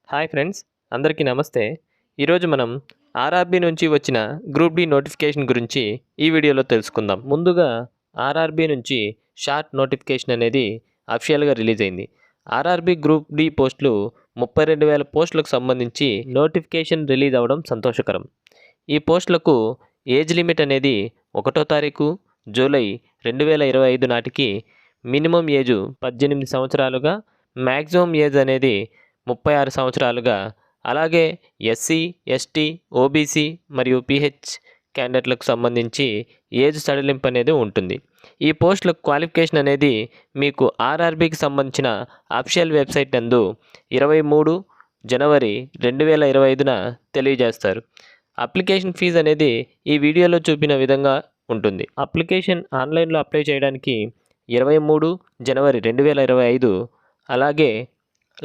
Hi friends, అందరికీ నమస్తే. ఈరోజు మనం ఆర్ఆర్బీ నుంచి వచ్చిన గ్రూప్ డి నోటిఫికేషన్ గురించి ఈ వీడియోలో తెలుసుకుందాం. ముందుగా ఆర్ఆర్బీ నుంచి షార్ట్ నోటిఫికేషన్ అనేది అఫిషియల్గా రిలీజ్ అయింది. ఆర్ఆర్బీ గ్రూప్ డి పోస్టులు 32,000 పోస్టులకు సంబంధించి నోటిఫికేషన్ రిలీజ్ అవ్వడం సంతోషకరం. ఈ పోస్టులకు ఏజ్ లిమిట్ అనేది 1వ తారీఖు జూలై 2025 నాటికి మినిమం ఏజ్ 18 సంవత్సరాలుగా, మ్యాక్సిమం ఏజ్ అనేది 36 సంవత్సరాలుగా, అలాగే ఎస్సీ, ఎస్టీ, ఓబీసీ మరియు పీహెచ్ క్యాండిడేట్లకు సంబంధించి ఏజ్ సడలింపు అనేది ఉంటుంది. ఈ పోస్టులకు క్వాలిఫికేషన్ అనేది మీకు ఆర్ఆర్బీకి సంబంధించిన అఫిషియల్ వెబ్సైట్ నందు 23 జనవరి 2025న తెలియజేస్తారు. అప్లికేషన్ ఫీజు అనేది ఈ వీడియోలో చూపిన విధంగా ఉంటుంది. అప్లికేషన్ ఆన్లైన్లో అప్లై చేయడానికి 23 జనవరి 2025, అలాగే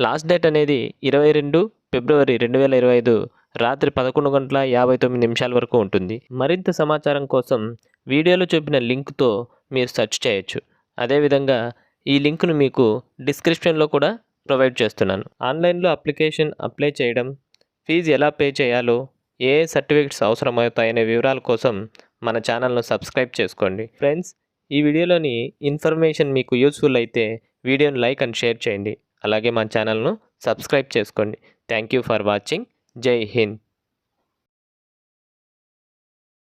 లాస్ట్ డేట్ అనేది 22 ఫిబ్రవరి 2025 రాత్రి 11:59 వరకు ఉంటుంది. మరింత సమాచారం కోసం వీడియోలో చూపిన లింక్తో మీరు సెర్చ్ చేయొచ్చు. అదేవిధంగా ఈ లింక్ను మీకు డిస్క్రిప్షన్లో కూడా ప్రొవైడ్ చేస్తున్నాను. ఆన్లైన్లో అప్లికేషన్ అప్లై చేయడం, ఫీజు ఎలా పే చేయాలో, ఏ సర్టిఫికెట్స్ అవసరమవుతాయనే వివరాల కోసం మన ఛానల్ను సబ్స్క్రైబ్ చేసుకోండి. ఫ్రెండ్స్, ఈ వీడియోలోని ఇన్ఫర్మేషన్ మీకు యూస్ఫుల్ అయితే వీడియోని లైక్ అండ్ షేర్ చేయండి. అలాగే మా ఛానల్ను సబ్స్క్రైబ్ చేసుకోండి. Thank you for watching. జై హింద్.